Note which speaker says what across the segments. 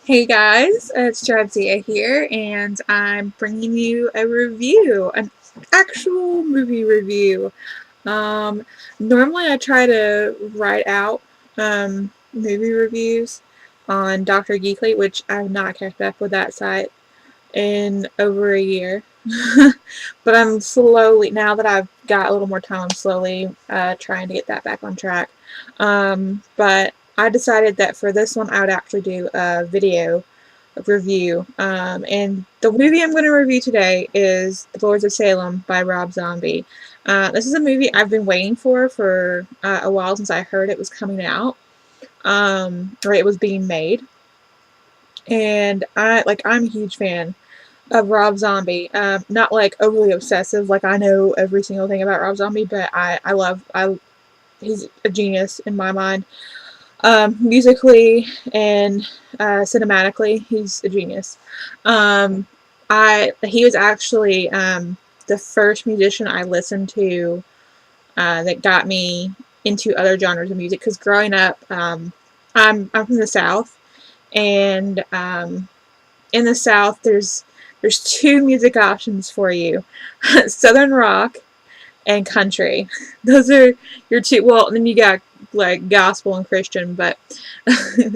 Speaker 1: Hey guys, it's Jadzia here, and I'm bringing you a review, an actual movie review. Um, Normally I try to write out movie reviews on Dr. Geekly, which I've not kept up with that site in over a year. But I'm slowly, now that I've got a little more time, I'm slowly trying to get that back on track. But I decided that for this one, I would actually do a video review. And the movie I'm going to review today is The Lords of Salem by Rob Zombie. This is a movie I've been waiting for a while, since I heard it was coming out, or it was being made. And I'm a huge fan of Rob Zombie. Not like overly obsessive, like I know every single thing about Rob Zombie, but he's a genius in my mind. Musically and cinematically, he's a genius. He was actually the first musician I listened to that got me into other genres of music. Because growing up, I'm from the South, and in the South, there's two music options for you: Southern rock and country. Those are your two. Well, and then you got like gospel and Christian, but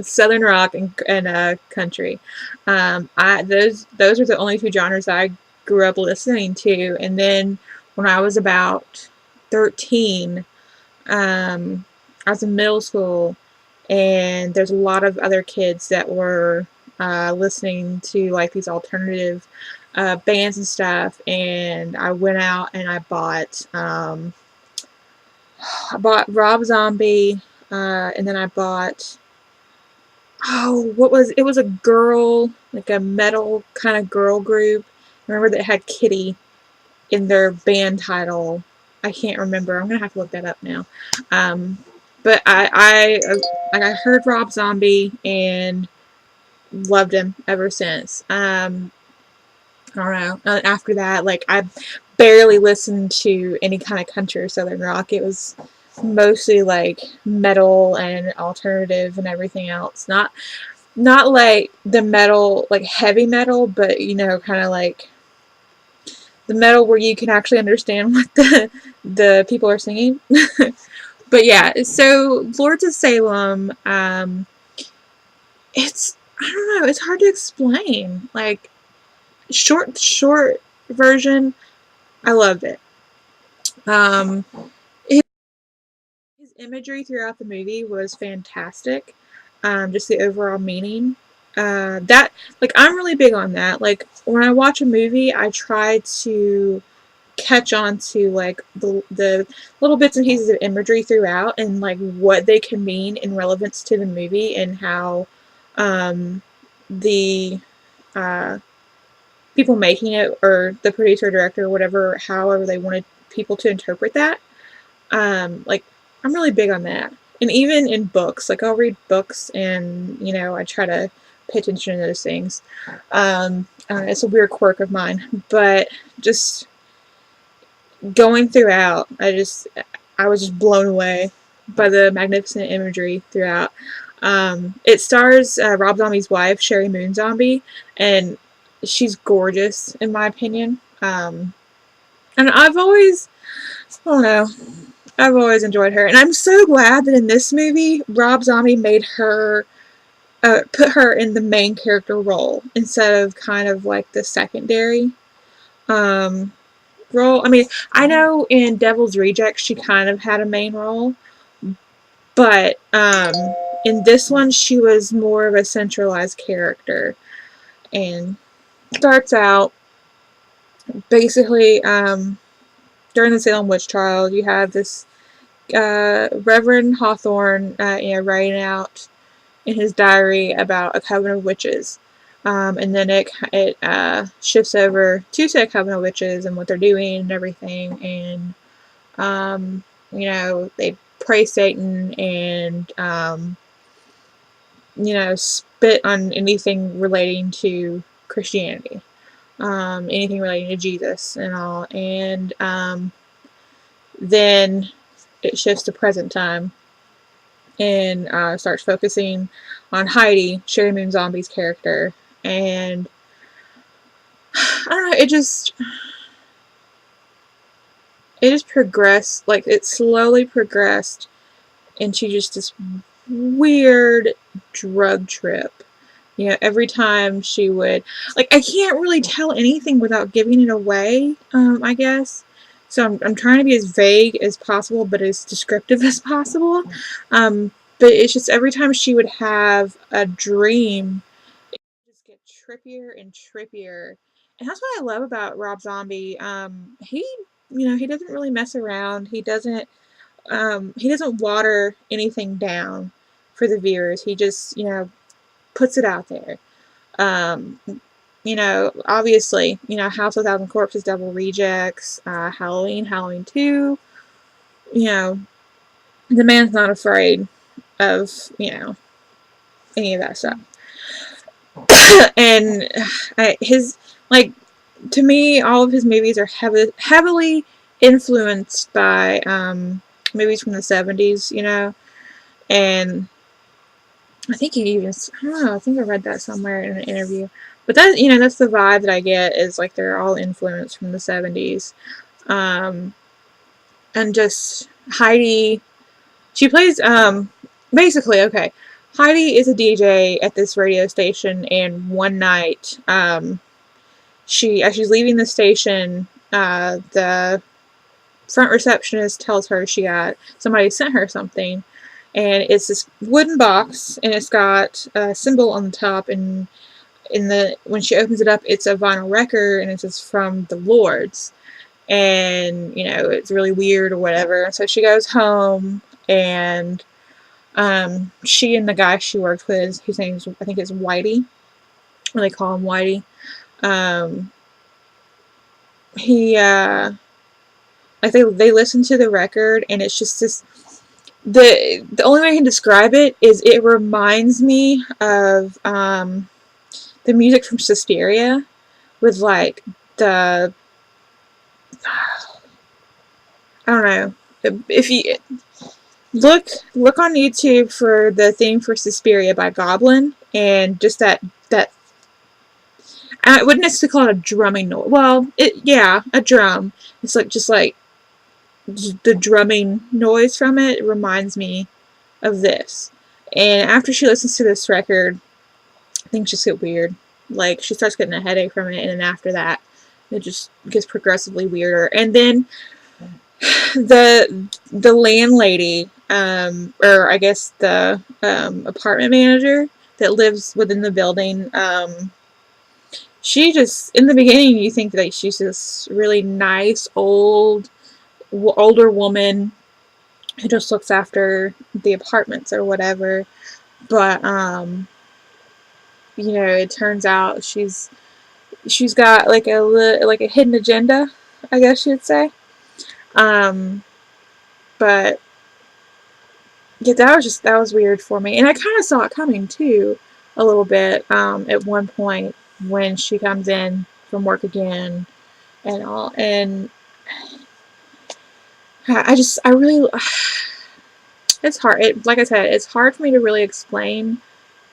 Speaker 1: Southern rock and country. Those are the only two genres I grew up listening to. And then when I was about 13, I was in middle school, and there's a lot of other kids that were listening to like these alternative bands and stuff, and I went out and I bought Rob Zombie, and then I bought, it was a girl, like a metal kind of girl group. I remember that had Kitty in their band title. I can't remember. I'm gonna have to look that up now. But I heard Rob Zombie and loved him ever since. I don't know. After that, like, I barely listened to any kind of country or southern rock. It was mostly like metal and alternative and everything else. Not like the metal, like heavy metal, but kind of like the metal where you can actually understand what the people are singing. But yeah, so Lords of Salem, it's, I don't know, it's hard to explain. Like, short version, I loved it. Um, his imagery throughout the movie was fantastic. Just the overall meaning. That, like, I'm really big on that. Like, when I watch a movie, I try to catch on to like the little bits and pieces of imagery throughout, and like what they can mean in relevance to the movie, and how the uh, people making it, or the producer, director, or whatever, however they wanted people to interpret that. Like, I'm really big on that. And even in books, like, I'll read books, and I try to pay attention to those things. It's a weird quirk of mine, but just going throughout, I was just blown away by the magnificent imagery throughout. It stars Rob Zombie's wife, Sherry Moon Zombie, and she's gorgeous in my opinion. And I don't know, I've always enjoyed her, and I'm so glad that in this movie, Rob Zombie made her, put her in the main character role instead of kind of like the secondary role. I mean, I know in Devil's Rejects she kind of had a main role, but in this one she was more of a centralized character. And starts out basically, during the Salem witch trial, you have this Reverend Hawthorne, writing out in his diary about a coven of witches. And then it shifts over to say a coven of witches and what they're doing and everything. And, they praise Satan and, spit on anything relating to Christianity. Anything relating to Jesus and all. And then it shifts to present time. and starts focusing on Heidi, Sherry Moon Zombie's character, and I don't know, it just progressed, like it slowly progressed into just this weird drug trip. You know, every time she would, like, I can't really tell anything without giving it away, I guess. So I'm trying to be as vague as possible, but as descriptive as possible. But it's just every time she would have a dream, it would just get trippier and trippier. And that's what I love about Rob Zombie. He doesn't really mess around. He doesn't water anything down for the viewers. He just, puts it out there. Um, Obviously, House of a Thousand Corpses, Devil Rejects, Halloween, Halloween 2, you know, the man's not afraid of, any of that stuff. And like, to me, all of his movies are heavily influenced by movies from the 70s, and I think I don't know, I think I read that somewhere in an interview. But that's the vibe that I get, is like they're all influenced from the 70s. And just Heidi, she plays, basically, okay, Heidi is a DJ at this radio station, and one night, as she's leaving the station, the front receptionist tells her somebody sent her something, and it's this wooden box, and it's got a symbol on the top, and when she opens it up, it's a vinyl record, and it says from the Lords, and it's really weird or whatever. So she goes home, and she and the guy she works with, whose name I think is Whitey, or they call him Whitey, he like they listen to the record, and it's just this. The only way I can describe it is it reminds me of the music from Suspiria, with like the, I don't know, if you look on YouTube for the theme for Suspiria by Goblin, and just that I wouldn't necessarily call it a drumming noise. Well, a drum. It's like just like the drumming noise from it reminds me of this. And after she listens to this record, things just get weird. Like, she starts getting a headache from it, and then after that, it just gets progressively weirder. And then the landlady, or I guess the apartment manager that lives within the building, she just, in the beginning, you think that she's this really nice older woman who just looks after the apartments or whatever, but it turns out she's got like a hidden agenda, I guess you'd say. But yeah, that was weird for me, and I kind of saw it coming too, a little bit, at one point when she comes in from work again and all, and I really, it's hard. Like I said, it's hard for me to really explain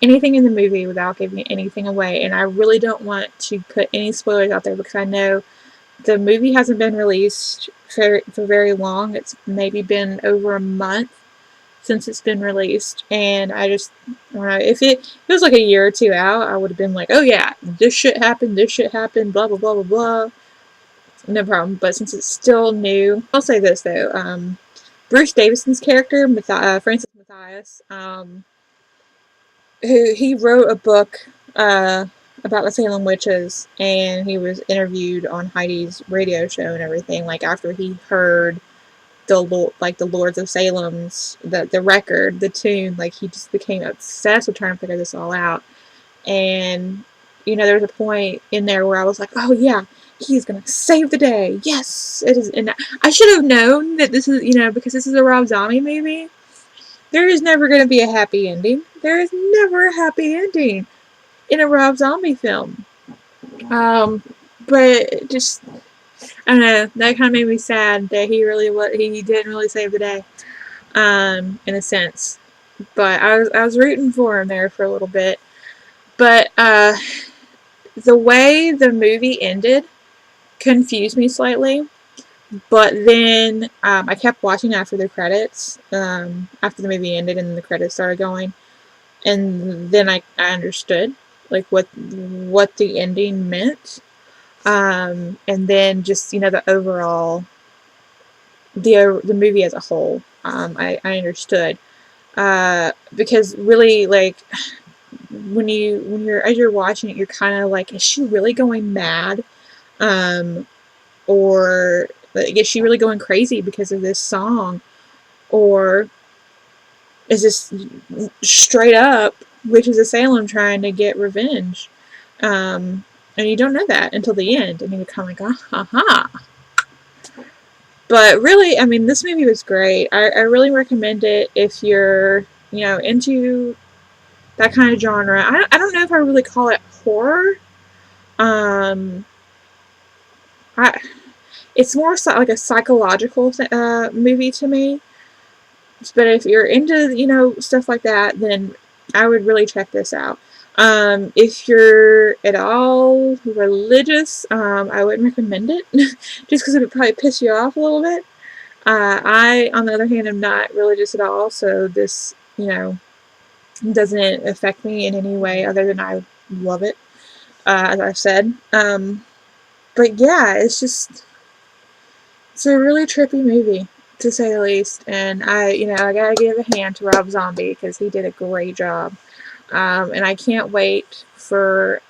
Speaker 1: anything in the movie without giving anything away, and I really don't want to put any spoilers out there, because I know the movie hasn't been released for very long. It's maybe been over a month since it's been released, and I don't know, if it was like a year or two out, I would have been like, oh yeah, this shit happened, blah blah blah blah blah, no problem. But since it's still new, I'll say this though, Bruce Davison's character, Francis Matthias, he wrote a book about the Salem witches, and he was interviewed on Heidi's radio show and everything, like after he heard the Lords of Salem's the record, the tune, like he just became obsessed with trying to figure this all out. And there was a point in there where I was like, oh yeah, he's gonna save the day, yes, it is. And I should have known that this is, because this is a Rob Zombie movie, there is never going to be a happy ending. There is never a happy ending in a Rob Zombie film. But just, I don't know, that kind of made me sad that he didn't really save the day, in a sense. but I was rooting for him there for a little bit. But the way the movie ended confused me slightly. But then I kept watching after the credits, after the movie ended and the credits started going, and then I understood like what the ending meant, and then just the overall the movie as a whole, I understood, because really like when you're as you're watching it, you're kind of like, is she really going mad? Um, or like, is she really going crazy because of this song? Or is this straight up witches of Salem trying to get revenge? And you don't know that until the end, and you're kind of like, ah, ha, ha. But really, I mean, this movie was great. I really recommend it if you're, into that kind of genre. I don't know if I really call it horror. Um, I, it's more like a psychological movie to me. But if you're into, stuff like that, then I would really check this out. If you're at all religious, I wouldn't recommend it just because it would probably piss you off a little bit. I, on the other hand, am not religious at all, so this, doesn't affect me in any way other than I love it, as I've said. But yeah, it's a really trippy movie, to say the least. And I gotta give a hand to Rob Zombie because he did a great job. And I can't wait for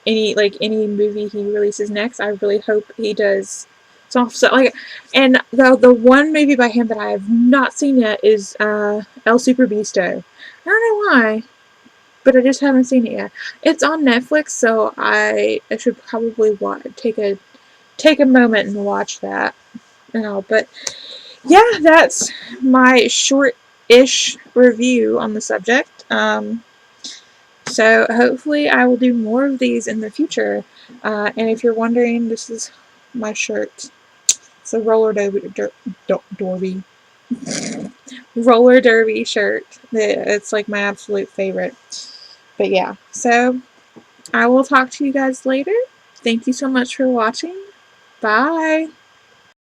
Speaker 1: any movie he releases next. I really hope he does. So like, and the one movie by him that I have not seen yet is El Super Beasto. I don't know why, but I just haven't seen it yet. It's on Netflix, so I should probably take a moment and watch that. But yeah, that's my short-ish review on the subject. So hopefully I will do more of these in the future. And if you're wondering, this is my shirt. It's a roller derby shirt. It's like my absolute favorite. But yeah, so I will talk to you guys later. Thank you so much for watching. Bye.